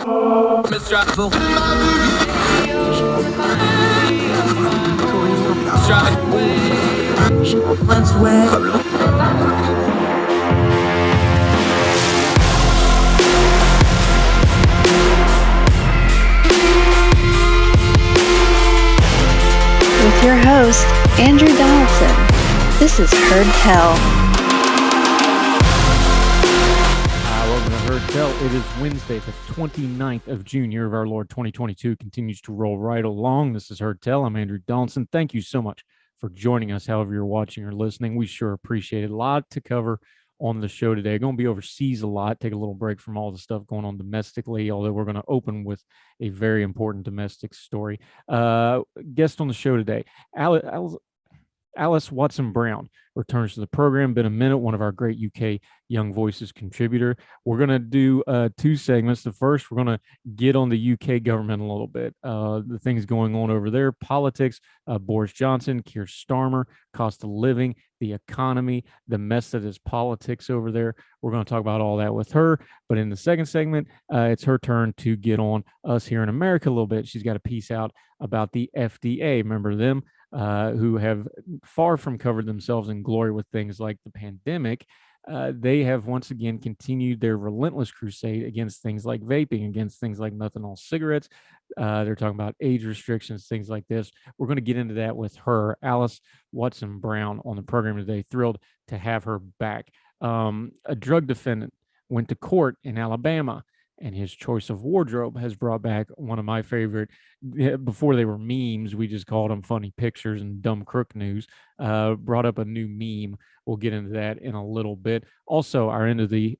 With your host, Andrew Donaldson. This is Heard Tell. Welcome to Heard Tell. It is Wednesday, the 29th of June, year of our Lord 2022. Continues to roll right along. This is Heard Tell. I'm Andrew Donaldson. Thank you so much for joining us, however you're watching or listening. We sure appreciate it. A lot to cover on the show today. Going to be overseas a lot, take a little break from all the stuff going on domestically, although we're going to open with a very important domestic story. Guest on the show today, Alys Watson Brown returns to the program. Been a minute, one of our great UK Young Voices contributor. We're going to do two segments. The first, we're going to get on the UK government a little bit, the things going on over there, politics, Boris Johnson, Keir Starmer, cost of living, the economy, the mess that is politics over there. We're going to talk about all that with her. But in the second segment, it's her turn to get on us here in America a little bit. She's got a piece out about the FDA. Remember them? Who have far from covered themselves in glory with things like the pandemic. They have once again continued their relentless crusade against things like vaping, against things like methanol cigarettes. They're talking about age restrictions, things like this. We're going to get into that with her, Alys Watson Brown, on the program today. Thrilled to have her back. A drug defendant went to court in Alabama, and his choice of wardrobe has brought back one of my favorite. Before they were memes, we just called them funny pictures and dumb crook news. Brought up a new meme. We'll get into that in a little bit. Also, our end of the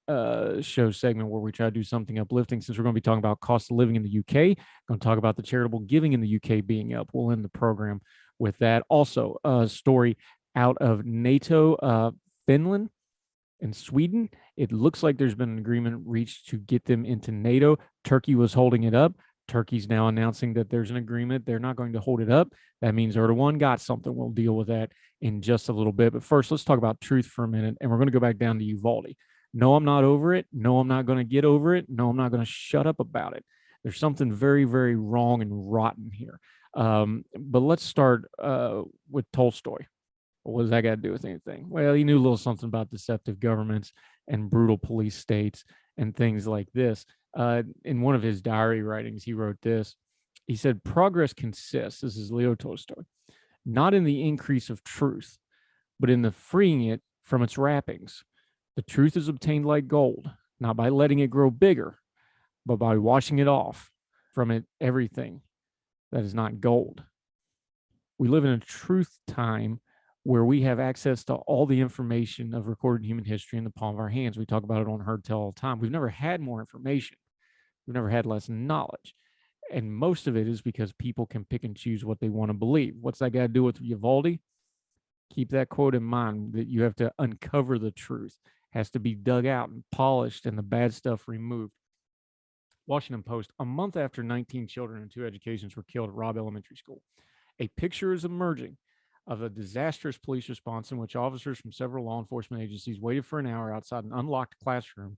show segment where we try to do something uplifting, since we're going to be talking about cost of living in the UK. Going to talk about the charitable giving in the UK being up. We'll end the program with that. Also, a story out of NATO, Finland and Sweden. It looks like there's been an agreement reached to get them into NATO. Turkey was holding it up. Turkey's now announcing that there's an agreement. They're not going to hold it up. That means Erdoğan got something. We'll deal with that in just a little bit. But first, let's talk about truth for a minute. And we're going to go back down to Uvalde. No, I'm not over it. No, I'm not going to get over it. No, I'm not going to shut up about it. There's something very, very wrong and rotten here. But let's start with Tolstoy. What does that got to do with anything? Well, he knew a little something about deceptive governments and brutal police states and things like this. In one of his diary writings, he wrote this. He said, progress consists, this is Leo Tolstoy, not in the increase of truth, but in the freeing it from its wrappings. The truth is obtained like gold, not by letting it grow bigger, but by washing it off from it everything that is not gold. We live in a truth time where we have access to all the information of recorded human history in the palm of our hands. We talk about it on Heard Tell all the time. We've never had more information. We've never had less knowledge. And most of it is because people can pick and choose what they want to believe. What's that got to do with Uvalde? Keep that quote in mind, that you have to uncover the truth. It has to be dug out and polished and the bad stuff removed. Washington Post, a month after 19 children and 2 educations were killed at Robb Elementary School, a picture is emerging of a disastrous police response in which officers from several law enforcement agencies waited for an hour outside an unlocked classroom,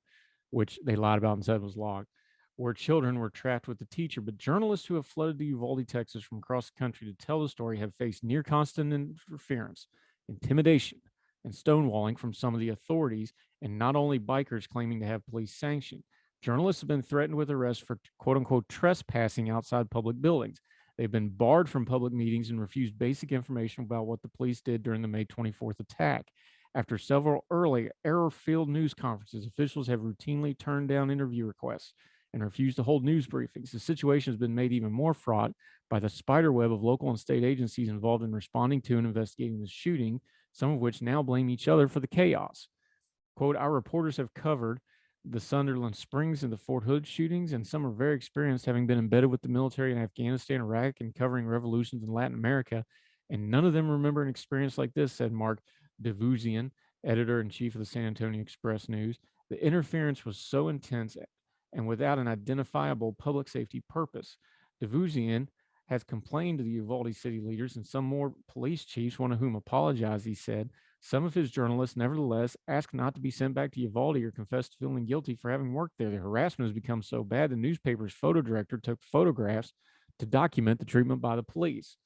which they lied about and said was locked, where children were trapped with the teacher. But journalists who have flooded to Uvalde, Texas from across the country to tell the story have faced near constant interference, intimidation, and stonewalling from some of the authorities, and not only bikers claiming to have police sanction. Journalists have been threatened with arrest for quote-unquote trespassing outside public buildings. They've been barred from public meetings and refused basic information about what the police did during the May 24th attack. After several early error-filled news conferences, officials have routinely turned down interview requests and refused to hold news briefings. The situation has been made even more fraught by the spiderweb of local and state agencies involved in responding to and investigating the shooting, some of which now blame each other for the chaos. Quote, our reporters have covered the Sunderland Springs and the Fort Hood shootings, and some are very experienced, having been embedded with the military in Afghanistan, Iraq, and covering revolutions in Latin America, and none of them remember an experience like this, said Mark Devuzian, editor-in-chief of the San Antonio Express News. The interference was so intense and without an identifiable public safety purpose. Devuzian has complained to the Uvalde city leaders and some more police chiefs, one of whom apologized, he said, Some of his journalists, nevertheless, asked not to be sent back to Uvalde or confessed to feeling guilty for having worked there. The harassment has become so bad, the newspaper's photo director took photographs to document the treatment by the police.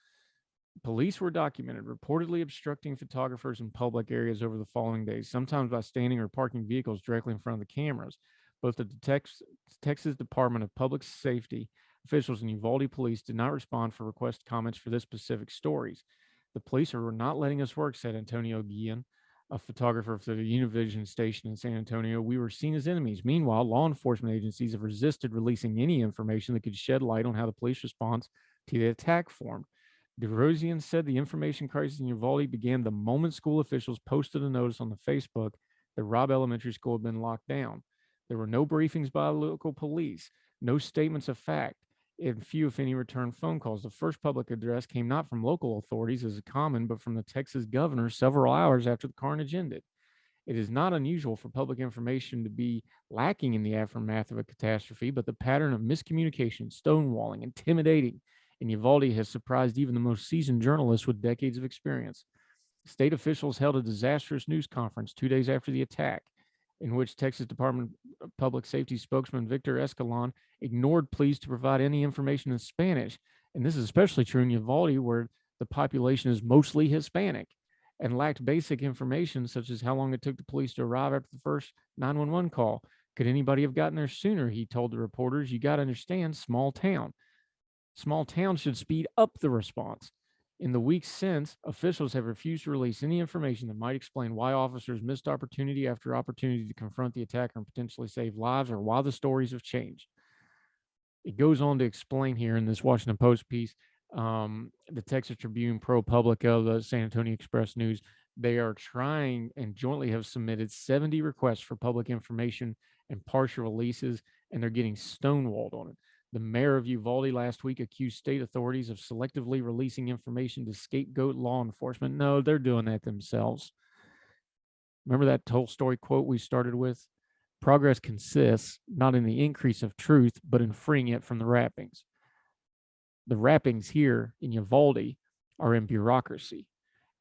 Police were documented reportedly obstructing photographers in public areas over the following days, sometimes by standing or parking vehicles directly in front of the cameras. Both the Texas Department of Public Safety officials and Uvalde police did not respond for request comments for this specific stories. The police are not letting us work, said Antonio Guillen, a photographer for the Univision station in San Antonio. We were seen as enemies. Meanwhile, law enforcement agencies have resisted releasing any information that could shed light on how the police response to the attack formed. DeRosian said the information crisis in Uvalde began the moment school officials posted a notice on the Facebook that Robb Elementary School had been locked down. There were no briefings by local police, no statements of fact, and few, if any, returned phone calls. The first public address came not from local authorities, as is common, but from the Texas governor several hours after the carnage ended. It is not unusual for public information to be lacking in the aftermath of a catastrophe, but the pattern of miscommunication, stonewalling, intimidating in Uvalde has surprised even the most seasoned journalists with decades of experience. State officials held a disastrous news conference 2 days after the attack, in which Texas Department of Public Safety spokesman Victor Escalon ignored pleas to provide any information in Spanish. And this is especially true in Uvalde, where the population is mostly Hispanic, and lacked basic information such as how long it took the police to arrive after the first 911 call. Could anybody have gotten there sooner? He told the reporters. You got to understand, small town. Small towns should speed up the response. In the weeks since, officials have refused to release any information that might explain why officers missed opportunity after opportunity to confront the attacker and potentially save lives, or why the stories have changed. It goes on to explain here in this Washington Post piece, the Texas Tribune, ProPublica, the San Antonio Express News, they are trying and jointly have submitted 70 requests for public information and partial releases, and they're getting stonewalled on it. The mayor of Uvalde last week accused state authorities of selectively releasing information to scapegoat law enforcement. No, they're doing that themselves. Remember that Tolstoy quote we started with? Progress consists not in the increase of truth, but in freeing it from the wrappings. The wrappings here in Uvalde are in bureaucracy.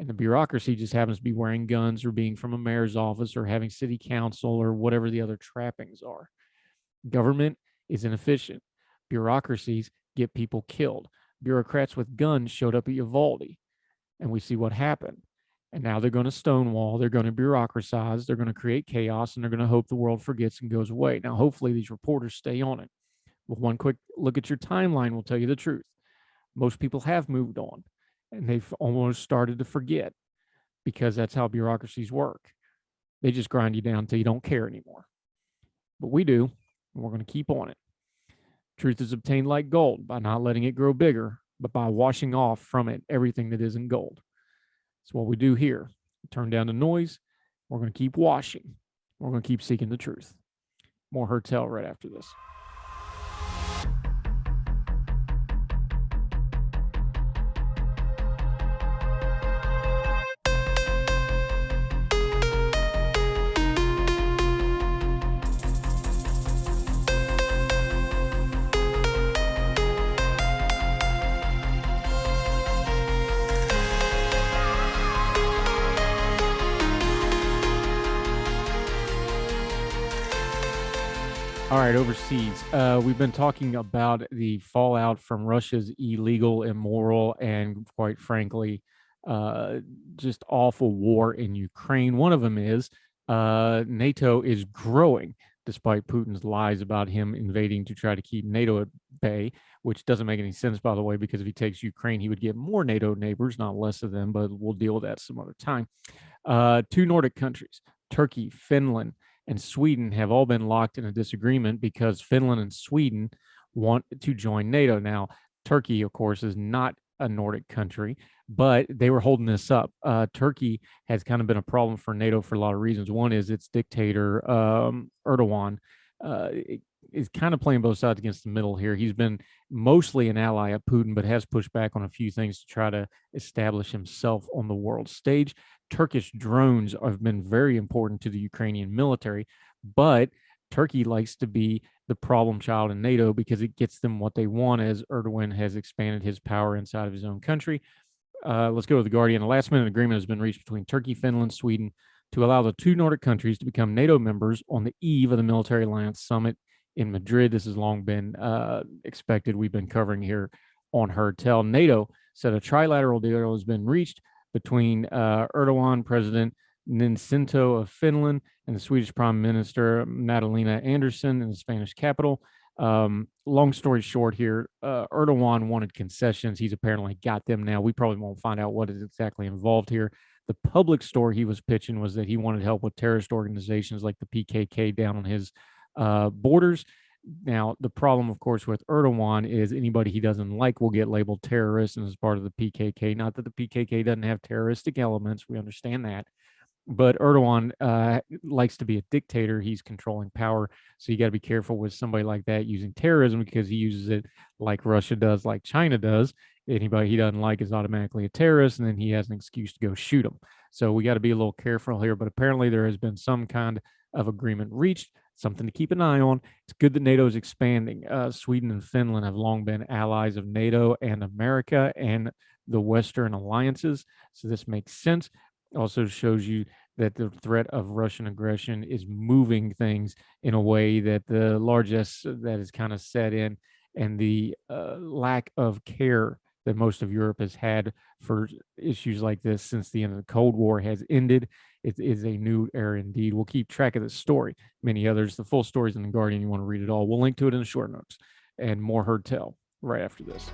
And the bureaucracy just happens to be wearing guns or being from a mayor's office or having city council or whatever the other trappings are. Government is inefficient. Bureaucracies get people killed. Bureaucrats with guns showed up at Uvalde, and we see what happened. And now they're going to stonewall, they're going to bureaucratize, they're going to create chaos, and they're going to hope the world forgets and goes away. Now, hopefully these reporters stay on it. Well, one quick look at your timeline will tell you the truth. Most people have moved on, and they've almost started to forget, because that's how bureaucracies work. They just grind you down until you don't care anymore. But we do, and we're going to keep on it. Truth is obtained like gold by not letting it grow bigger, but by washing off from it everything that isn't gold. That's what we do here. Turn down the noise. We're going to keep washing. We're going to keep seeking the truth. More Hertel right after this. All right, overseas. We've been talking about the fallout from Russia's illegal, immoral, and quite frankly, just awful war in Ukraine. One of them is NATO is growing, despite Putin's lies about him invading to try to keep NATO at bay, which doesn't make any sense, by the way, because if he takes Ukraine, he would get more NATO neighbors, not less of them, but we'll deal with that some other time. 2 Nordic countries, Turkey, Finland, and Sweden have all been locked in a disagreement because Finland and Sweden want to join NATO. Now, Turkey, of course, is not a Nordic country, but they were holding this up. Turkey has kind of been a problem for NATO for a lot of reasons. One is its dictator, Erdoğan, is kind of playing both sides against the middle here. He's been mostly an ally of Putin, but has pushed back on a few things to try to establish himself on the world stage. Turkish drones have been very important to the Ukrainian military, but Turkey likes to be the problem child in NATO because it gets them what they want as Erdogan has expanded his power inside of his own country. Let's go with The Guardian. A last-minute agreement has been reached between Turkey, Finland, Sweden to allow the two Nordic countries to become NATO members on the eve of the military alliance summit in Madrid. This has long been expected. We've been covering here on Heard Tell. NATO said a trilateral deal has been reached between Erdoğan, President Ninsinto of Finland, and the Swedish Prime Minister Magdalena Andersson in the Spanish capital. Long story short here, Erdoğan wanted concessions. He's apparently got them now. We probably won't find out what is exactly involved here. The public story he was pitching was that he wanted help with terrorist organizations like the PKK down on his borders. Now, the problem, of course, with Erdoğan is anybody he doesn't like will get labeled terrorists and as part of the PKK. Not that the PKK doesn't have terroristic elements. We understand that. But Erdoğan likes to be a dictator. He's controlling power. So you got to be careful with somebody like that using terrorism, because he uses it like Russia does, like China does. Anybody he doesn't like is automatically a terrorist, and then he has an excuse to go shoot them. So we got to be a little careful here. But apparently there has been some kind of agreement reached, something to keep an eye on. It's good that NATO is expanding. Sweden and Finland have long been allies of NATO and America and the Western alliances. So this makes sense. Also shows you that the threat of Russian aggression is moving things in a way that the largesse that is kind of set in, and the lack of care that most of Europe has had for issues like this since the end of the Cold War has ended. It is a new era indeed. We'll keep track of this story, many others. The full stories in The Guardian. You want to read it all. We'll link to it in the short notes, and more Heard Tell right after this.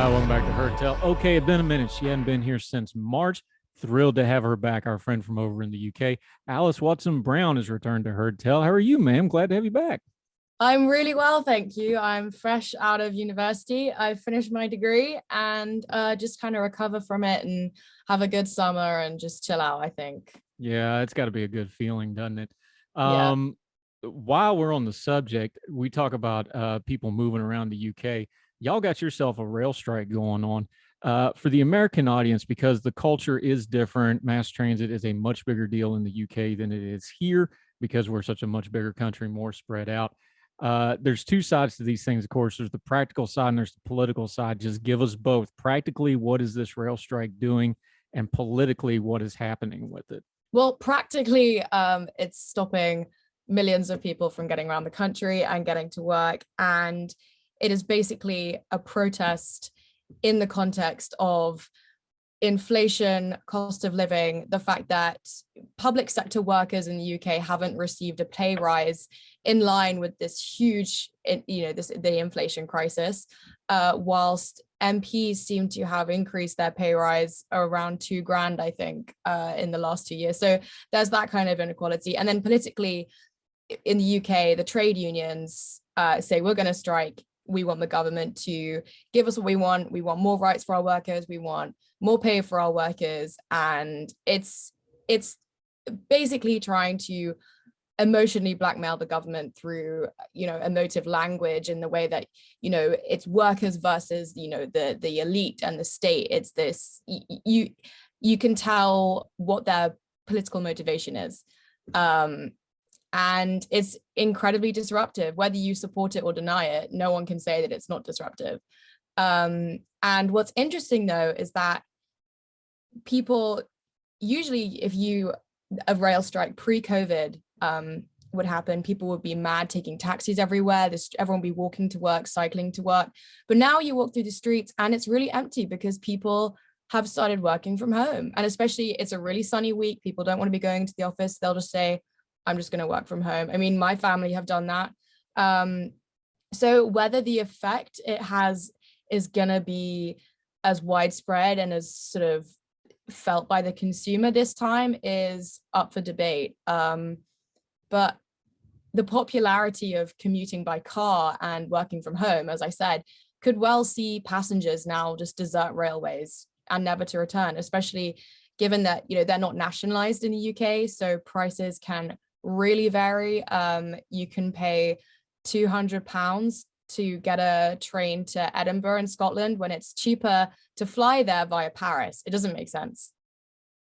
Welcome back to Heard Tell. Okay, it's been a minute. She hadn't been here since March. Thrilled to have her back. Our friend from over in the UK, Alys Watson Brown, has returned to Heard Tell. How are you, ma'am? Glad to have you back. I'm really well, thank you. I'm fresh out of university. I finished my degree and just kind of recover from it and have a good summer and just chill out, I think. Yeah, it's got to be a good feeling, doesn't it? Yeah. While we're on the subject, we talk about people moving around the UK. Y'all got yourself a rail strike going on. For the American audience, because the culture is different, mass transit is a much bigger deal in the UK than it is here, because we're such a much bigger country, more spread out. There's two sides to these things, of course. There's the practical side and there's the political side. Just give us both. Practically, what is this rail strike doing? And politically, what is happening with it? Well, practically, it's stopping millions of people from getting around the country and getting to work. And it is basically a protest in the context of inflation, cost of living, the fact that public sector workers in the UK haven't received a pay rise in line with this huge, the inflation crisis, whilst MPs seem to have increased their pay rise around $2,000, I think, in the last 2 years. So there's that kind of inequality. And then politically, in the UK, the trade unions say, we're going to strike. We want the government to give us what we want. We want more rights for our workers. We want more pay for our workers. And it's basically trying to emotionally blackmail the government through, emotive language in the way that, it's workers versus, the elite and the state. It's this, you can tell what their political motivation is. And it's incredibly disruptive. Whether you support it or deny it, no one can say that it's not disruptive. And what's interesting, though, is that people usually, if a rail strike pre-COVID would happen, people would be mad taking taxis everywhere. Everyone would be walking to work, cycling to work. But now you walk through the streets and it's really empty because people have started working from home. And especially it's a really sunny week. People don't want to be going to the office. They'll just say, I'm just going to work from home. I mean, my family have done that. So whether the effect it has is going to be as widespread and as sort of felt by the consumer this time is up for debate. But the popularity of commuting by car and working from home, as I said, could well see passengers now just desert railways and never to return, especially given that, they're not nationalized in the UK. So prices can really vary. You can pay £200 to get a train to Edinburgh in Scotland when it's cheaper to fly there via Paris. It doesn't make sense.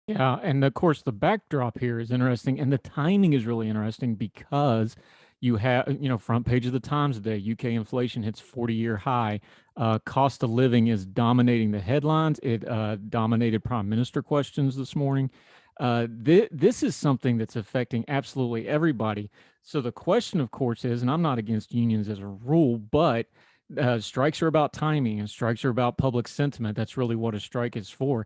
Yeah, and of course the backdrop here is interesting, and the timing is really interesting because you have, front page of the Times today, UK inflation hits 40-year high. Cost of living is dominating the headlines. It dominated prime minister questions this morning. This is something that's affecting absolutely everybody. So the question, of course, is, and I'm not against unions as a rule, but strikes are about timing and strikes are about public sentiment. That's really what a strike is for.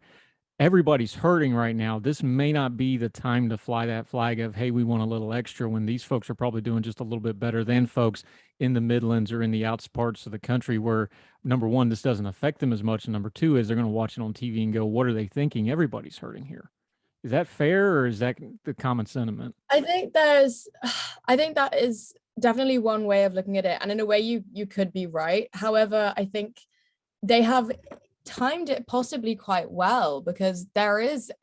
Everybody's hurting right now. This may not be the time to fly that flag of, hey, we want a little extra, when these folks are probably doing just a little bit better than folks in the Midlands or in the outs parts of the country where, number one, this doesn't affect them as much. And number two is they're going to watch it on TV and go, what are they thinking? Everybody's hurting here. Is that fair, or is that the common sentiment? I think that is definitely one way of looking at it. And in a way you could be right. However, I think they have timed it possibly quite well, because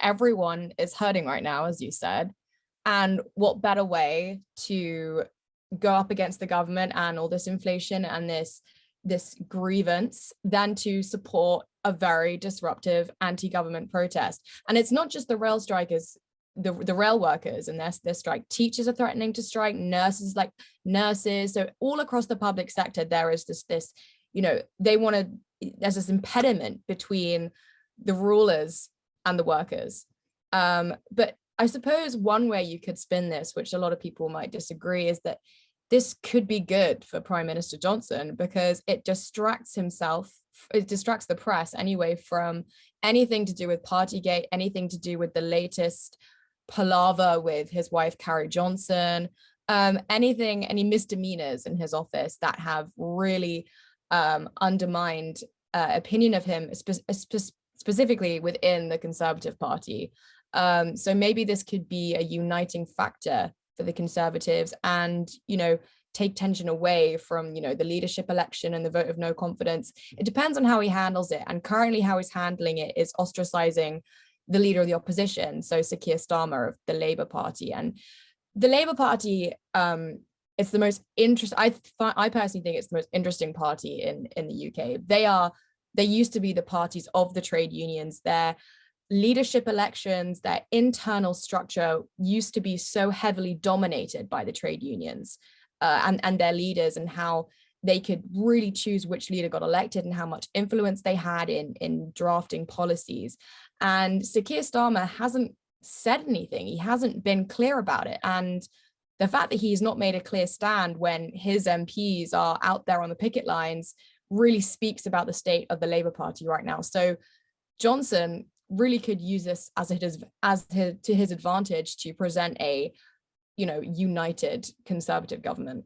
everyone is hurting right now, as you said. And what better way to go up against the government and all this inflation and this grievance than to support a very disruptive anti-government protest. And it's not just the rail strikers, the rail workers and their strike. Teachers are threatening to strike, nurses. So all across the public sector, there is this there's this impediment between the rulers and the workers. But I suppose one way you could spin this, which a lot of people might disagree, is that this could be good for Prime Minister Johnson, because it distracts the press anyway from anything to do with Partygate, anything to do with the latest palaver with his wife, Carrie Johnson, any misdemeanors in his office that have really undermined opinion of him, specifically within the Conservative Party. So maybe this could be a uniting factor for the Conservatives and, take tension away from, the leadership election and the vote of no confidence. It depends on how he handles it. And currently how he's handling it is ostracizing the leader of the opposition, so Sir Keir Starmer of the Labour Party. And the Labour Party, it's the most interesting. I personally think it's the most interesting party in the UK. They used to be the parties of the trade unions. Their leadership elections, their internal structure used to be so heavily dominated by the trade unions and their leaders, and how they could really choose which leader got elected and how much influence they had in drafting policies. And Sir Keir Starmer hasn't said anything. He hasn't been clear about it. And the fact that he's not made a clear stand when his MPs are out there on the picket lines really speaks about the state of the Labour Party right now. So Johnson really could use this to his advantage to present a, united Conservative government.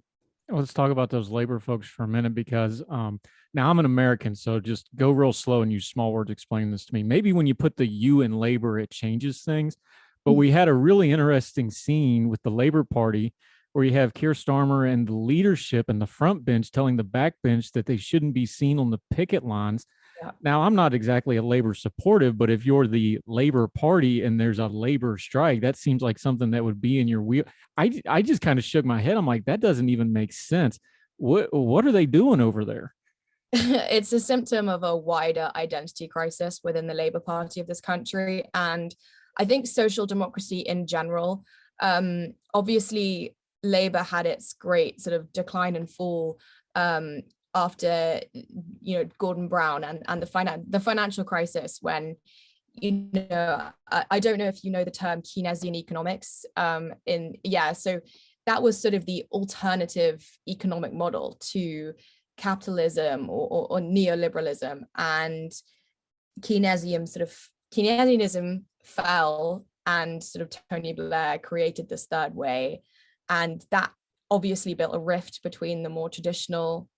Let's talk about those Labor folks for a minute, because now I'm an American, so just go real slow and use small words explaining this to me. Maybe when you put the U in Labor, it changes things. But we had a really interesting scene with the Labor Party where you have Keir Starmer and the leadership and the front bench telling the back bench that they shouldn't be seen on the picket lines. Yeah. Now, I'm not exactly a Labor supportive, but if you're the Labor Party and there's a labor strike, that seems like something that would be in your wheel. I just kind of shook my head. I'm like, that doesn't even make sense. What are they doing over there? It's a symptom of a wider identity crisis within the Labour Party of this country. And I think social democracy in general, obviously Labour had its great sort of decline and fall after, Gordon Brown and the financial crisis, when, I don't know if you know the term Keynesian economics. So that was sort of the alternative economic model to capitalism or neoliberalism, and Keynesianism fell, and sort of Tony Blair created this third way, and that obviously built a rift between the more traditional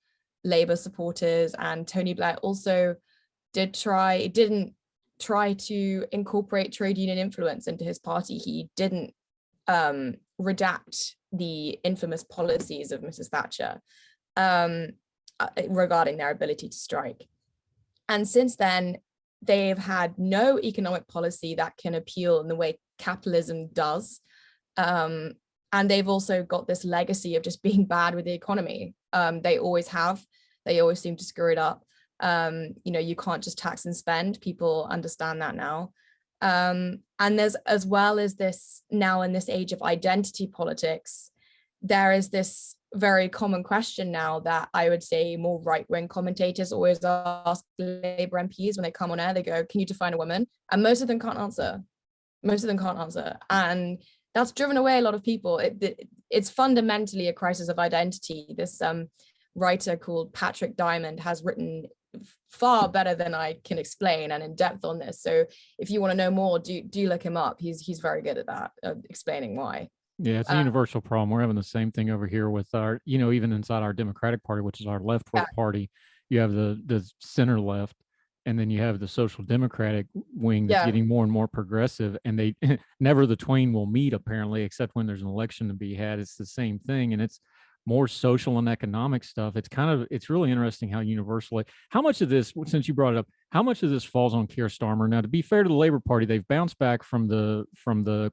Labour supporters. And Tony Blair also didn't try to incorporate trade union influence into his party. He didn't redact the infamous policies of Mrs. Thatcher regarding their ability to strike. And since then, they've had no economic policy that can appeal in the way capitalism does. And they've also got this legacy of just being bad with the economy. They always have. They always seem to screw it up. You can't just tax and spend. People understand that now. And there's, as well as this now in this age of identity politics, there is this very common question now that I would say more right-wing commentators always ask Labour MPs when they come on air. They go, "Can you define a woman?" And most of them can't answer. And that's driven away a lot of people. It's fundamentally a crisis of identity. This writer called Patrick Diamond has written far better than I can explain and in depth on this. So if you want to know more, do look him up. He's very good at that, explaining why. Yeah, it's a universal problem. We're having the same thing over here with our, even inside our Democratic Party, which is our left-wing party. You have the center left, and then you have the social democratic wing that's getting more and more progressive, and they never the twain will meet, apparently, except when there's an election to be had. It's the same thing, and it's more social and economic stuff. It's really interesting how universally, how much of this, since you brought it up, how much of this falls on Keir Starmer? Now, to be fair to the Labour Party, they've bounced back from the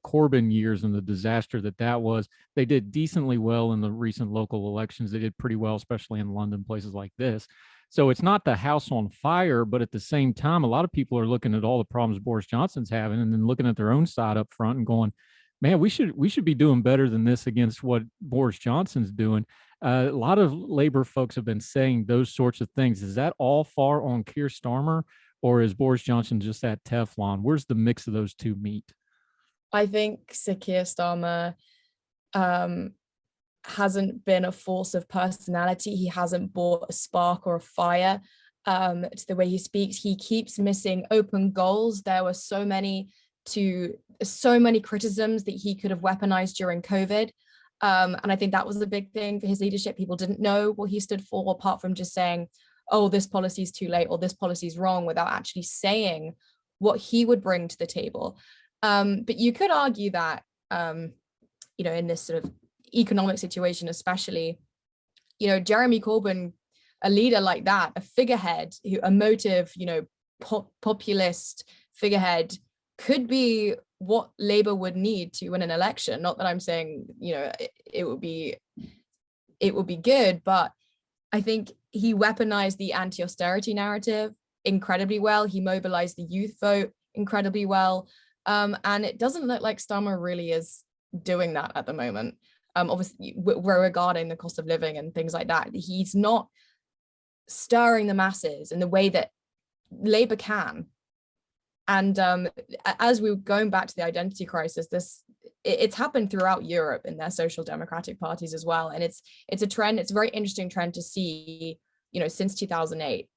Corbyn years and the disaster that was. They did decently well in the recent local elections. They did pretty well, especially in London, places like this. So it's not the house on fire, but at the same time, a lot of people are looking at all the problems Boris Johnson's having and then looking at their own side up front and going, man, we should be doing better than this against what Boris Johnson's doing. A lot of Labor folks have been saying those sorts of things. Is that all far on Keir Starmer, or is Boris Johnson just that Teflon? Where's the mix of those two meet? I think Sir Keir Starmer hasn't been a force of personality. He hasn't brought a spark or a fire to the way he speaks. He keeps missing open goals. There were so many criticisms that he could have weaponized during COVID. And I think that was the big thing for his leadership. People didn't know what he stood for, apart from just saying, "Oh, this policy is too late," or "This policy is wrong," without actually saying what he would bring to the table. But you could argue that, in this sort of economic situation, especially, Jeremy Corbyn, a leader like that, a figurehead, a motive, populist figurehead, could be what Labour would need to win an election. Not that I'm saying, it would be good, but I think he weaponized the anti-austerity narrative incredibly well. He mobilized the youth vote incredibly well. And it doesn't look like Starmer really is doing that at the moment. Obviously, we're regarding the cost of living and things like that. He's not stirring the masses in the way that Labour can. And as we were going back to the identity crisis, it's happened throughout Europe in their social democratic parties as well. And it's a trend. It's a very interesting trend to see, since 2008,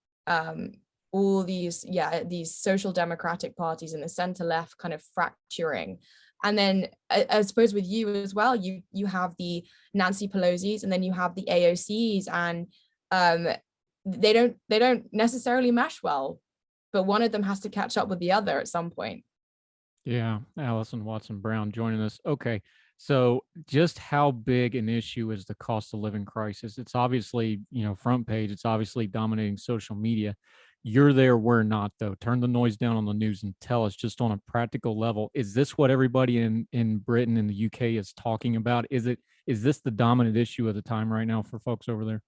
all these social democratic parties in the center left kind of fracturing. And then I suppose with you as well, you have the Nancy Pelosi's, and then you have the AOC's, and they don't necessarily mesh well, but one of them has to catch up with the other at some point. Yeah, Alys Watson Brown joining us. Okay, so just how big an issue is the cost of living crisis? It's obviously, front page. It's obviously dominating social media. You're there, we're not, though. Turn the noise down on the news and tell us, just on a practical level, is this what everybody in Britain and the UK is talking about? Is this the dominant issue of the time right now for folks over there?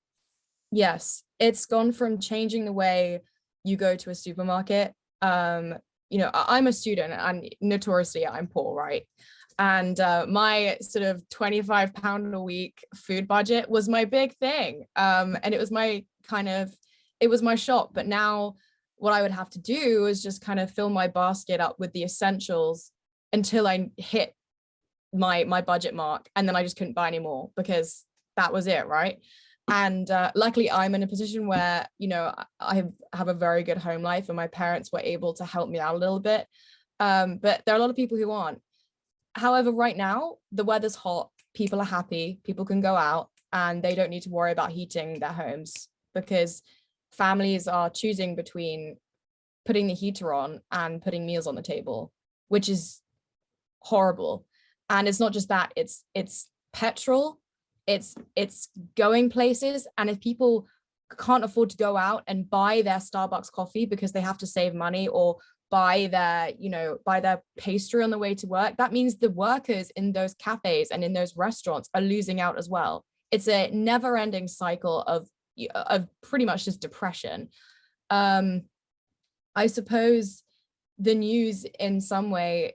Yes, it's gone from changing the way you go to a supermarket. I'm a student, and notoriously I'm poor, right? And my sort of £25 a week food budget was my big thing. And it was my shop. But now what I would have to do is just kind of fill my basket up with the essentials until I hit my budget mark. And then I just couldn't buy any more because that was it, right? And luckily I'm in a position where, I have a very good home life, and my parents were able to help me out a little bit. But there are a lot of people who aren't. However, right now, the weather's hot, people are happy, people can go out, and they don't need to worry about heating their homes, because families are choosing between putting the heater on and putting meals on the table, which is horrible. And it's not just that, it's petrol, it's going places. And if people can't afford to go out and buy their Starbucks coffee because they have to save money, or buy their pastry on the way to work, that means the workers in those cafes and in those restaurants are losing out as well. It's a never-ending cycle of pretty much just depression. I suppose the news in some way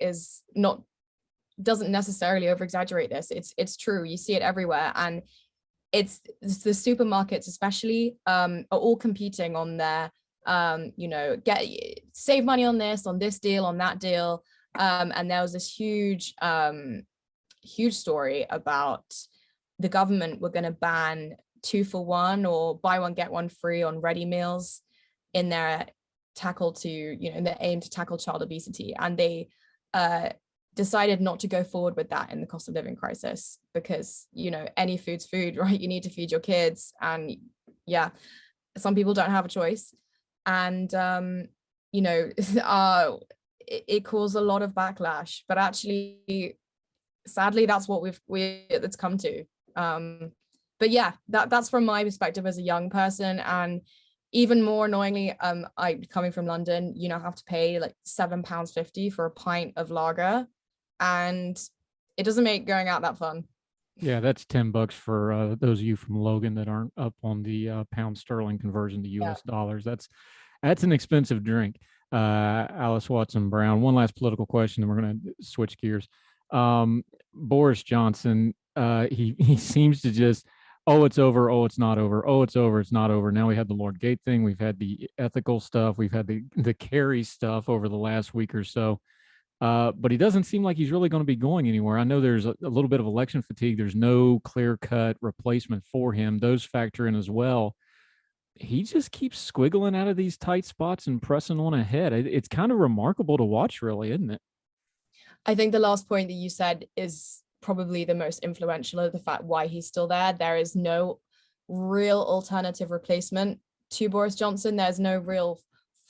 doesn't necessarily over-exaggerate this. It's true. You see it everywhere, and it's the supermarkets especially are all competing on their save money on this deal, on that deal. And there was this huge story about the government were going to ban 2 for 1 or buy one get one free on ready meals in their in their aim to tackle child obesity, and they decided not to go forward with that in the cost of living crisis, because any food's food, right? You need to feed your kids, and some people don't have a choice. And it caused a lot of backlash, but actually sadly that's what it's come to. But yeah, that's from my perspective as a young person. And even more annoyingly, I coming from London, have to pay like £7.50 for a pint of lager, and it doesn't make going out that fun. Yeah, that's $10 for those of you from Logan that aren't up on the pound sterling conversion to US dollars. That's an expensive drink. Alys Watson Brown. One last political question, and we're going to switch gears. Boris Johnson, he seems to just, oh, it's over. Oh, it's not over. Oh, it's over. It's not over. Now we had the Lord Gate thing. We've had the ethical stuff. We've had the Kerry stuff over the last week or so. But he doesn't seem like he's really going to be going anywhere. I know there's a little bit of election fatigue. There's no clear-cut replacement for him. Those factor in as well. He just keeps squiggling out of these tight spots and pressing on ahead. It's kind of remarkable to watch, really, isn't it? I think the last point that you said is probably the most influential of the fact why he's still there. There is no real alternative replacement to Boris Johnson. There's no real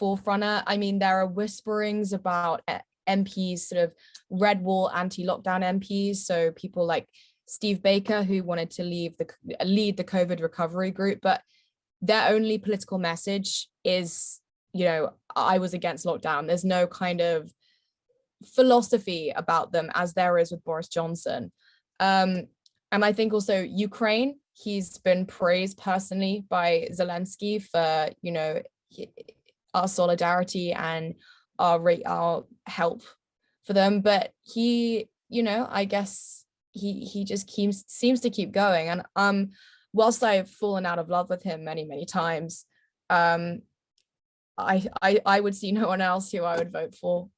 forefronter. I mean, there are whisperings about MPs, sort of red wall anti-lockdown MPs. So people like Steve Baker, who wanted to lead the COVID recovery group, but their only political message is, I was against lockdown. There's no kind of philosophy about them as there is with Boris Johnson. And I think also Ukraine, he's been praised personally by Zelensky for, our solidarity and our help for them. But he, I guess he just seems to keep going. And whilst I've fallen out of love with him many, many times, I would see no one else who I would vote for.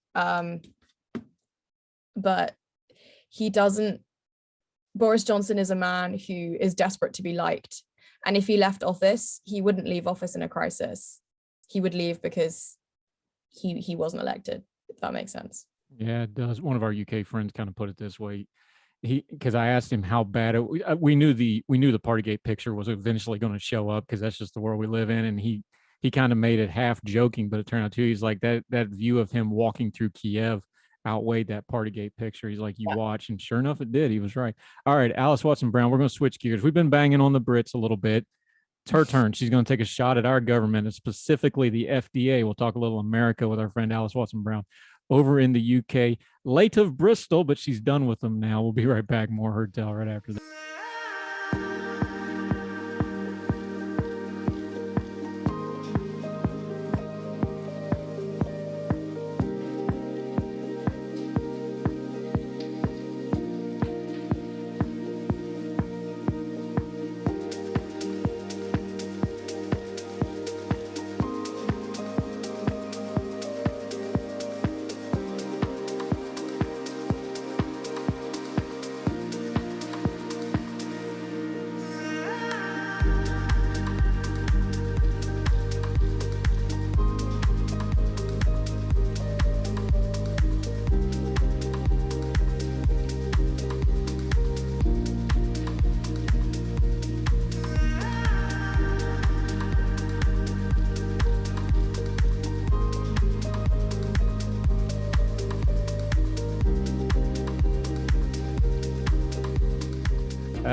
But Boris Johnson is a man who is desperate to be liked. And if he left office, he wouldn't leave office in a crisis. He would leave because he wasn't elected, if that makes sense. Yeah, it does. One of our UK friends kind of put it this way. Because I asked him how bad we knew the Partygate picture was eventually going to show up, because that's just the world we live in. And he kind of made it half joking, but it turned out too, he's like that view of him walking through Kiev outweighed that Partygate picture. He's like, you watch, and sure enough, it did. He was right. All right, Alys Watson Brown, we're going to switch gears. We've been banging on the Brits a little bit. It's her turn. She's going to take a shot at our government, and specifically the FDA. We'll talk a little America with our friend Alys Watson Brown over in the UK, late of Bristol, but she's done with them now. We'll be right back. More Heard Tell right after this.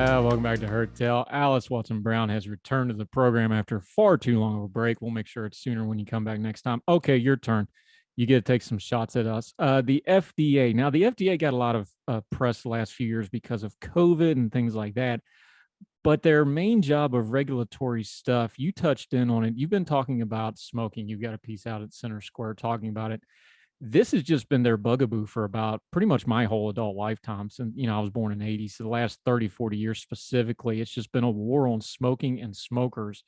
Welcome back to Heard Tell. Alys Watson Brown has returned to the program after far too long of a break. We'll make sure it's sooner when you come back next time. Okay, your turn. You get to take some shots at us. The FDA. Now, the FDA got a lot of press the last few years because of COVID and things like that. But their main job of regulatory stuff, you touched in on it. You've been talking about smoking. You've got a piece out at Center Square talking about it. This has just been their bugaboo for about pretty much my whole adult lifetime. Since, I was born in the 80s. So the last 30, 40 years specifically, it's just been a war on smoking and smokers.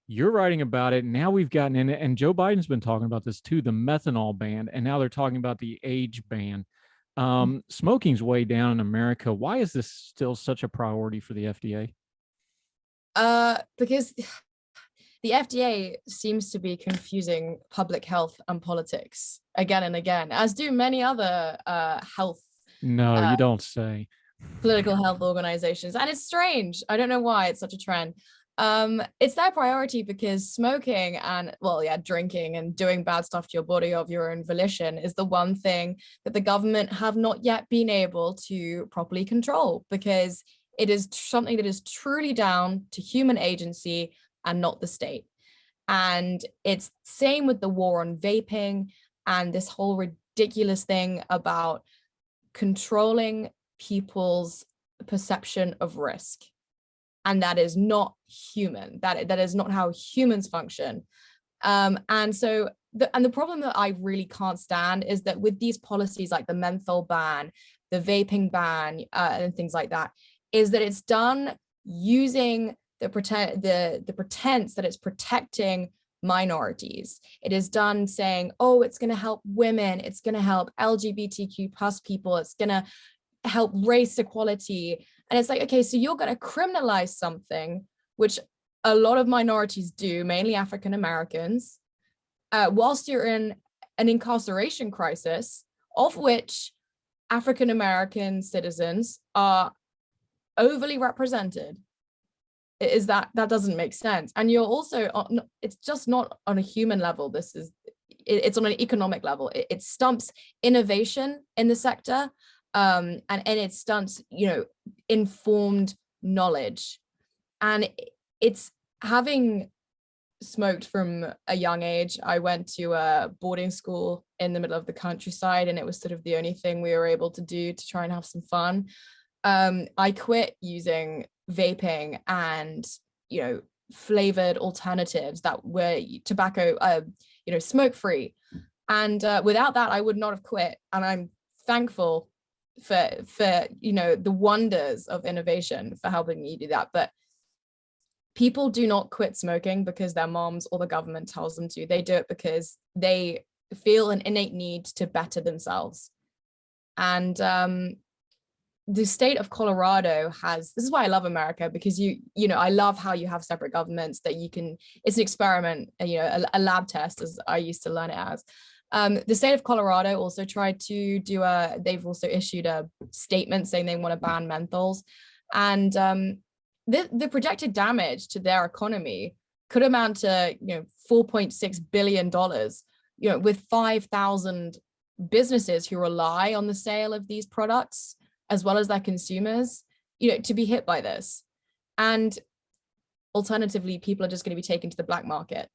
You're writing about it. Now we've gotten in it, and Joe Biden's been talking about this too, the methanol ban, and now they're talking about the age ban. Smoking's way down in America. Why is this still such a priority for the FDA? Because the FDA seems to be confusing public health and politics again and again, as do many other health. No, you don't say. Political health organizations. And it's strange. I don't know why it's such a trend. It's their priority because smoking and, drinking and doing bad stuff to your body of your own volition is the one thing that the government have not yet been able to properly control, because it is something that is truly down to human agency and not the state. And it's same with the war on vaping and this whole ridiculous thing about controlling people's perception of risk. And that is not human. That is not how humans function. And so the problem that I really can't stand is that with these policies like the menthol ban, the vaping ban, and things like that, is that it's done using the pretense that it's protecting minorities. It is done saying, oh, it's going to help women, it's going to help LGBTQ plus people, it's going to help race equality. And it's like, okay, so you're going to criminalize something which a lot of minorities do, mainly African Americans, whilst you're in an incarceration crisis, of which African American citizens are overly represented. Is that doesn't make sense. And you're also, it's just not on a human level. It's on an economic level. It stumps innovation in the sector, and it stunts, informed knowledge. And it's having smoked from a young age. I went to a boarding school in the middle of the countryside, and it was sort of the only thing we were able to do to try and have some fun. I quit using vaping and, flavored alternatives that were tobacco, smoke free. And without that, I would not have quit. And I'm thankful for the wonders of innovation for helping me do that. But people do not quit smoking because their moms or the government tells them to. They do it because they feel an innate need to better themselves. And the state of Colorado has, this is why I love America, because I love how you have separate governments that you can, it's an experiment, a lab test, as I used to learn it as. The state of Colorado also tried to do they've also issued a statement saying they want to ban menthols. And the projected damage to their economy could amount to, $4.6 billion, with 5,000 businesses who rely on the sale of these products, as well as their consumers, to be hit by this. And alternatively, people are just going to be taken to the black market.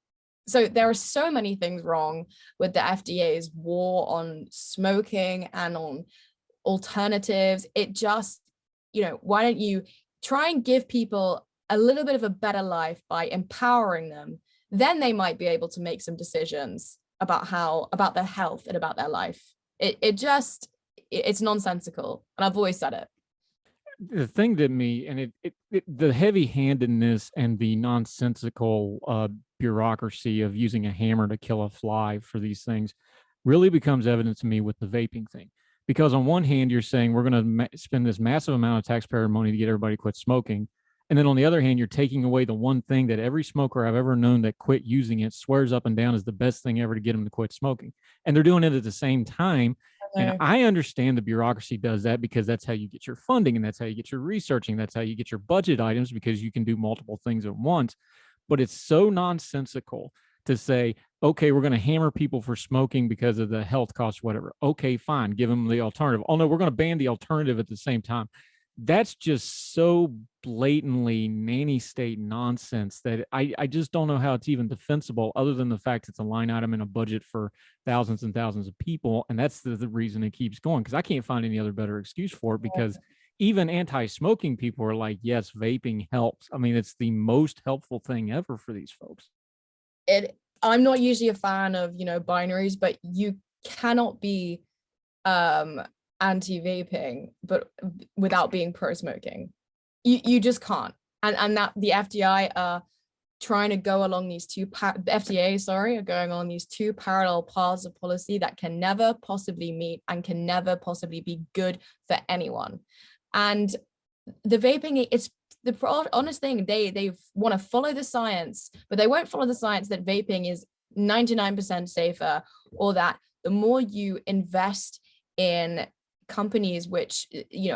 So there are so many things wrong with the FDA's war on smoking and on alternatives. It just, why don't you try and give people a little bit of a better life by empowering them? Then they might be able to make some decisions about their health and about their life. It's nonsensical, and I've always said it. The thing to me, and the heavy-handedness and the nonsensical bureaucracy of using a hammer to kill a fly for these things really becomes evident to me with the vaping thing. Because on one hand, you're saying we're going to spend this massive amount of taxpayer money to get everybody to quit smoking. And then on the other hand, you're taking away the one thing that every smoker I've ever known that quit using it swears up and down is the best thing ever to get them to quit smoking. And they're doing it at the same time. And I understand the bureaucracy does that because that's how you get your funding, and that's how you get your researching. That's how you get your budget items, because you can do multiple things at once. But it's so nonsensical to say, okay, we're going to hammer people for smoking because of the health costs, whatever. Okay, fine. Give them the alternative. Oh, no, we're going to ban the alternative at the same time. That's just so blatantly nanny state nonsense that I just don't know how it's even defensible, other than the fact it's a line item in a budget for thousands and thousands of people. And that's the reason it keeps going, because I can't find any other better excuse for it, because even anti-smoking people are like, yes, vaping helps. I mean, it's the most helpful thing ever for these folks. I'm not usually a fan of, binaries, but you cannot be anti-vaping but without being pro-smoking. You just can't. And that the FDA are trying to go along these are going on these two parallel paths of policy that can never possibly meet and can never possibly be good for anyone. And the vaping, it's the honest thing, they want to follow the science, but they won't follow the science that vaping is 99% safer, or that the more you invest in companies which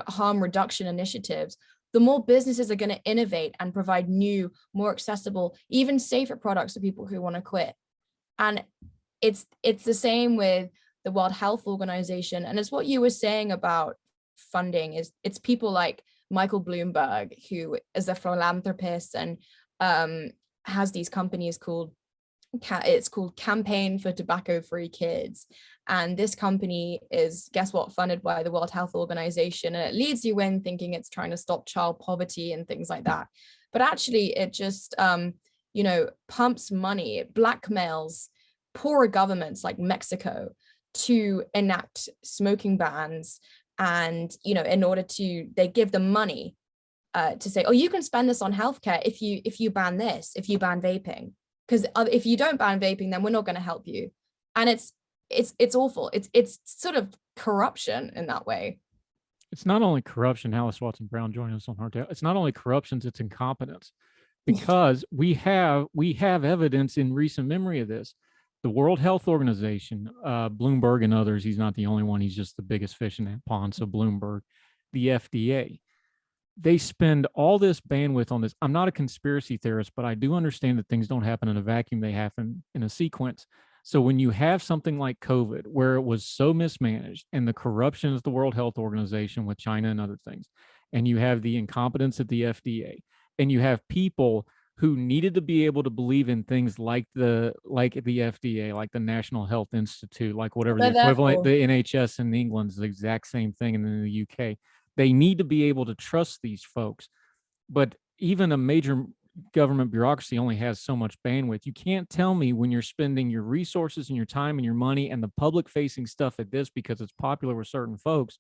harm reduction initiatives, the more businesses are going to innovate and provide new, more accessible, even safer products for people who want to quit. And it's the same with the World Health Organization. And it's what you were saying about funding, is it's people like Michael Bloomberg, who is a philanthropist and has these companies called Campaign for Tobacco-Free Kids. And this company is, guess what, funded by the World Health Organization. And it leads you in thinking it's trying to stop child poverty and things like that. But actually it just, pumps money, it blackmails poorer governments like Mexico to enact smoking bans. And, in order they give them money to say, oh, you can spend this on healthcare if you ban this, if you ban vaping. Because if you don't ban vaping, then we're not going to help you. And it's awful. It's sort of corruption in that way. It's not only corruption. Alys Watson Brown joining us on Hardtail. It's not only corruption, it's incompetence, because we have evidence in recent memory of this. The World Health Organization, Bloomberg and others, he's not the only one, he's just the biggest fish in that pond, so Bloomberg, the FDA, they spend all this bandwidth on this. I'm not a conspiracy theorist, but I do understand that things don't happen in a vacuum. They happen in a sequence. So when you have something like COVID, where it was so mismanaged, and the corruption of the World Health Organization with China and other things, and you have the incompetence at the FDA, and you have people who needed to be able to believe in things like the FDA, like the National Health Institute, like whatever the equivalent, the NHS in England is the exact same thing, and in the UK. They need to be able to trust these folks. But even a major government bureaucracy only has so much bandwidth. You can't tell me, when you're spending your resources and your time and your money and the public facing stuff at this because it's popular with certain folks,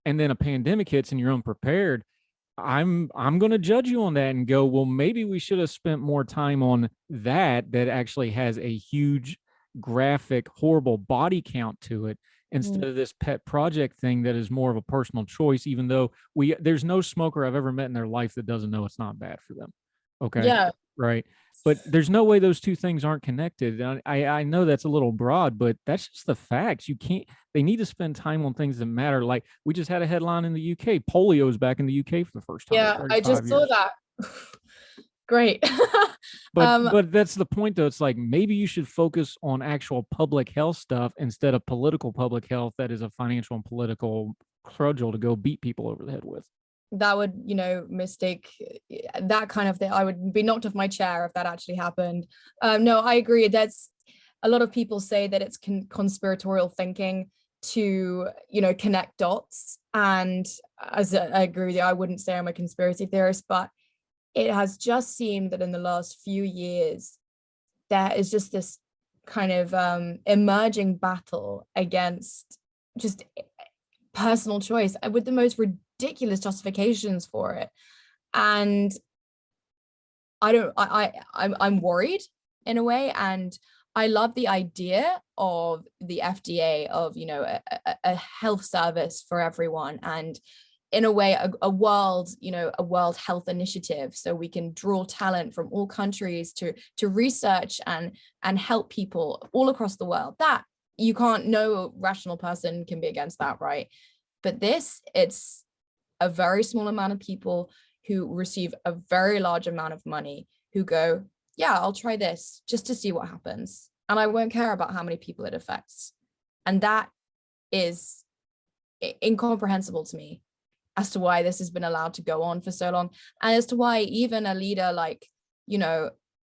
and then a pandemic hits and you're unprepared, I'm going to judge you on that and go, well, maybe we should have spent more time on that actually has a huge graphic, horrible body count to it, instead of this pet project thing that is more of a personal choice, even though there's no smoker I've ever met in their life that doesn't know it's not bad for them. Okay. Yeah. Right. But there's no way those two things aren't connected. I know that's a little broad, but that's just the facts. They need to spend time on things that matter. Like, we just had a headline in the UK, polio is back in the UK for the first time. Yeah, I just saw that. Great. But that's the point, though. It's like, maybe you should focus on actual public health stuff instead of political public health that is a financial and political cudgel to go beat people over the head with. That would, mistake that kind of thing. I would be knocked off my chair if that actually happened. No, I agree. That's a lot of people say that it's conspiratorial thinking to, connect dots. And as I agree with you, I wouldn't say I'm a conspiracy theorist, but it has just seemed that in the last few years, there is just this kind of emerging battle against just personal choice with the most ridiculous justifications for it. And I'm worried in a way. And I love the idea of the FDA, of, a health service for everyone. And in a way, a world health initiative, so we can draw talent from all countries to research and help people all across the world. That no rational person can be against that, right? But it's a very small amount of people who receive a very large amount of money who go, yeah, I'll try this just to see what happens, and I won't care about how many people it affects. And that is incomprehensible to me as to why this has been allowed to go on for so long, and as to why even a leader like,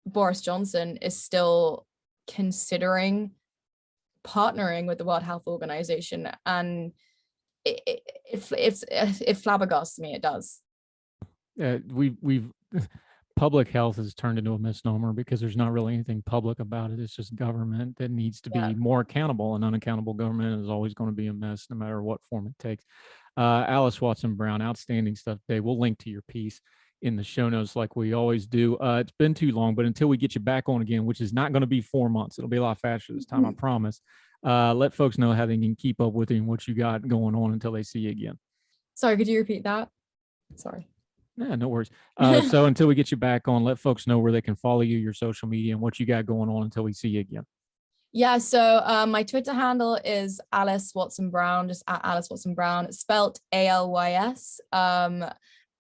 Boris Johnson is still considering partnering with the World Health Organization. And it flabbergasts me. It does. We've public health has turned into a misnomer because there's not really anything public about it. It's just government that needs to be more accountable, and unaccountable government is always going to be a mess no matter what form it takes. Alys Watson Brown, outstanding stuff today. We'll link to your piece in the show notes like we always do. It's been too long, but until we get you back on again, which is not going to be 4 months, it'll be a lot faster this time, I promise. Let folks know how they can keep up with you and what you got going on until they see you again. Sorry, could you repeat that? Sorry. Yeah, no worries. So until we get you back on, let folks know where they can follow you, your social media, and what you got going on until we see you again. Yeah, so my Twitter handle is Alys Watson Brown, just at Alys Watson Brown. It's spelled ALYS.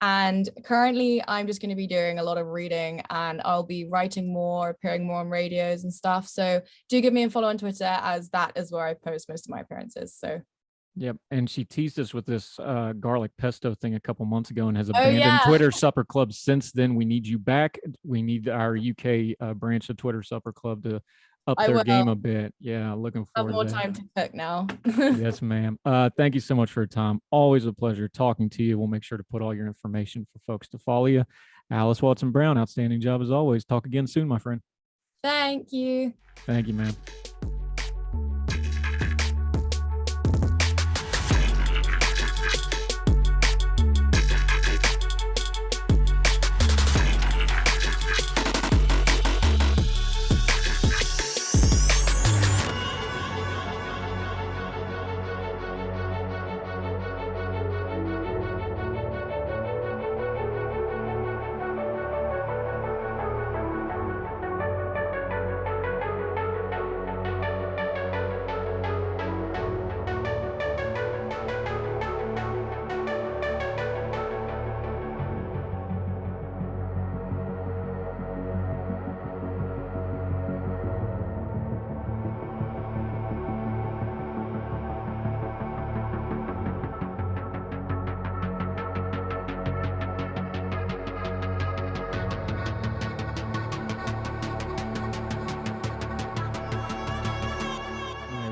And currently I'm just going to be doing a lot of reading, and I'll be writing more, appearing more on radios and stuff. So do give me a follow on Twitter, as that is where I post most of my appearances. So yep. And she teased us with this garlic pesto thing a couple months ago and has abandoned Twitter Supper Club since then. We need you back. We need our UK branch of Twitter Supper Club to up their game a bit. Yeah, looking forward to that. I have more time to cook now. Yes, ma'am. Thank you so much for your time. Always a pleasure talking to you. We'll make sure to put all your information for folks to follow you. Alys Watson Brown, outstanding job as always. Talk again soon, my friend. Thank you. Thank you, ma'am.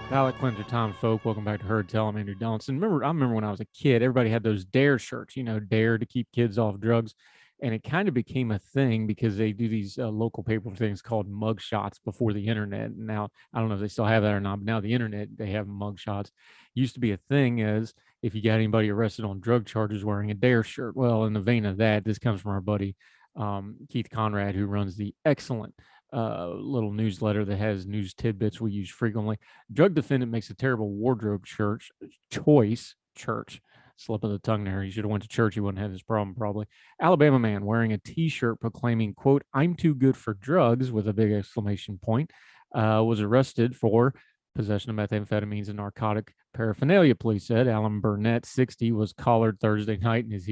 Palate cleanser time, folk. Welcome back to Heard Tell. I'm Andrew Donaldson. I remember when I was a kid, everybody had those DARE shirts, DARE to keep kids off drugs. And it kind of became a thing because they do these local paper things called mug shots before the internet. And now, I don't know if they still have that or not, but now the internet, they have mug shots. Used to be a thing as if you got anybody arrested on drug charges wearing a DARE shirt. Well, in the vein of that, this comes from our buddy, Keith Conrad, who runs the excellent little newsletter that has news tidbits we use frequently. Drug defendant makes a terrible wardrobe choice. Slip of the tongue there. He should have went to church. He wouldn't have this problem probably. Alabama man wearing a T-shirt proclaiming, quote, "I'm too good for drugs," with a big exclamation point, was arrested for possession of methamphetamines and narcotic paraphernalia. Police said Alan Burnett, 60, was collared Thursday night in his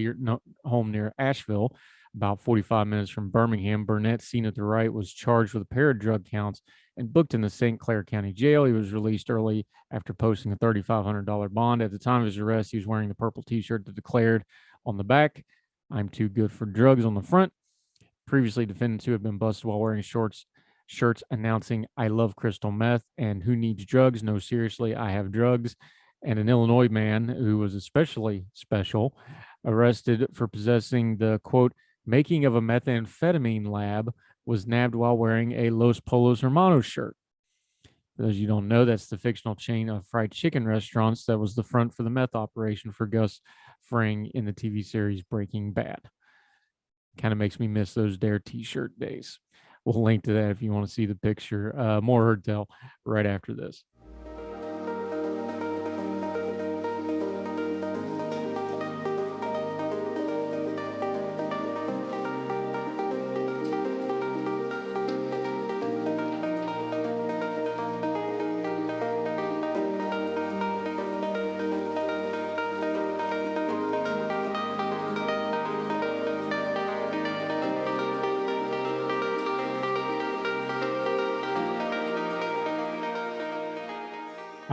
home near Asheville, about 45 minutes from Birmingham. Burnett, seen at the right, was charged with a pair of drug counts and booked in the St. Clair County Jail. He was released early after posting a $3,500 bond. At the time of his arrest, he was wearing the purple T-shirt that declared on the back, "I'm too good for drugs," on the front. Previously, defendants who had been busted while wearing shirts announcing, "I love crystal meth," and "Who needs drugs? No, seriously, I have drugs." And an Illinois man who was especially special, arrested for possessing the, quote, "making of a methamphetamine lab," was nabbed while wearing a Los Polos Hermanos shirt. For those you don't know, that's the fictional chain of fried chicken restaurants that was the front for the meth operation for Gus Fring in the TV series Breaking Bad. Kind of makes me miss those DARE T-shirt days. We'll link to that if you want to see the picture. More Heard Tell right after this.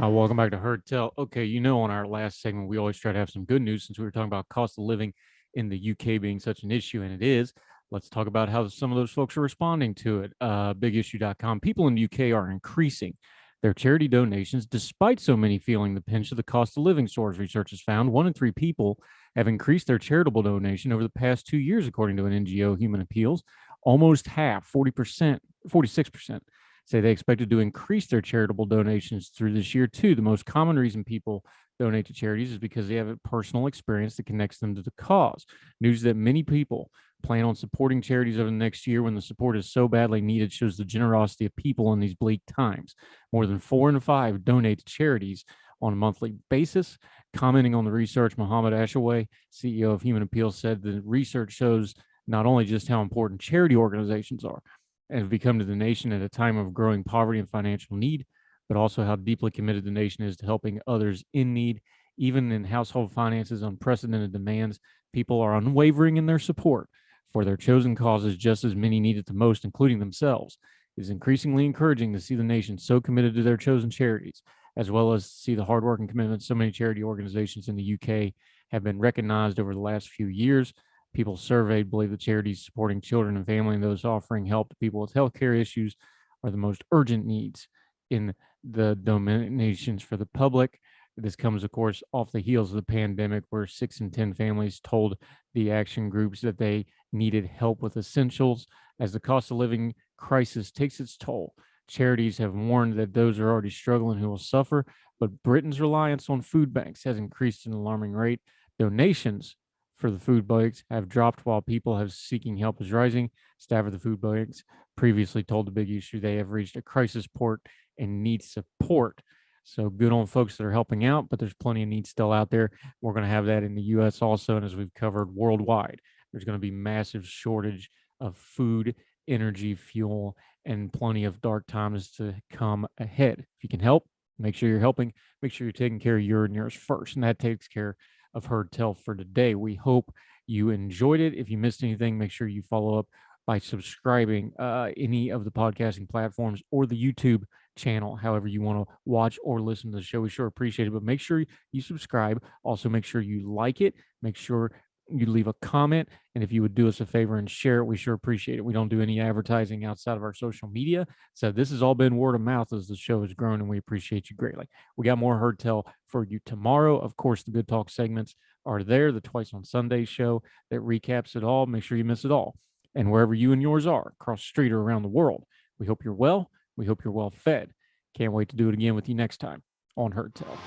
Welcome back to Heard Tell. Okay, on our last segment, we always try to have some good news since we were talking about cost of living in the UK being such an issue, and it is. Let's talk about how some of those folks are responding to it. Bigissue.com. People in the UK are increasing their charity donations despite so many feeling the pinch of the cost of living soars. Research has found 1 in 3 people have increased their charitable donation over the past 2 years, according to an NGO, Human Appeals. Almost half, 40%, 46%. Say they expected to increase their charitable donations through this year too. The most common reason people donate to charities is because they have a personal experience that connects them to the cause. News that many people plan on supporting charities over the next year when the support is so badly needed shows the generosity of people in these bleak times. More than 4 in 5 donate to charities on a monthly basis. Commenting on the research, Mohammed Ashaway, CEO of Human Appeals, said the research shows not only just how important charity organizations are, and have become to the nation at a time of growing poverty and financial need, but also how deeply committed the nation is to helping others in need. Even in household finances, unprecedented demands, people are unwavering in their support for their chosen causes, just as many need it the most, including themselves. It is increasingly encouraging to see the nation so committed to their chosen charities, as well as see the hard work and commitment so many charity organizations in the UK have been recognized over the last few years. People surveyed believe that charities supporting children and family and those offering help to people with healthcare issues are the most urgent needs in the donations for the public. This comes, of course, off the heels of the pandemic, where 6 in 10 families told the action groups that they needed help with essentials. As the cost of living crisis takes its toll, charities have warned that those are already struggling who will suffer, but Britain's reliance on food banks has increased at an alarming rate. Donations for the food banks have dropped while people have seeking help is rising. Staff of the food banks previously told the Big Issue they have reached a crisis port and need support. So good on folks that are helping out, but there's plenty of needs still out there. We're going to have that in the US also. And as we've covered worldwide, there's going to be massive shortage of food, energy, fuel, and plenty of dark times to come ahead. If you can help, make sure you're helping, make sure you're taking care of your and yours first. And that takes care of Heard Tell for today. We hope you enjoyed it. If you missed anything, make sure you follow up by subscribing any of the podcasting platforms or the YouTube channel, however you want to watch or listen to the show. We sure appreciate it, but make sure you subscribe. Also, make sure you like it. Make sure you leave a comment, and if you would do us a favor and share it, we sure appreciate it. We don't do any advertising outside of our social media, so this has all been word of mouth as the show has grown, and we appreciate you greatly. We got more Heard Tell for you tomorrow. Of course, the Good Talk segments are there, the Twice on Sunday show that recaps it all. Make sure you miss it all. And wherever you and yours are, across the street or around the world, we hope you're well. We hope you're well fed. Can't wait to do it again with you next time on Heard Tell.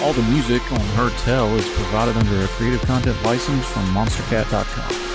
All the music on Heard Tell is provided under a Creative Content license from monstercat.com.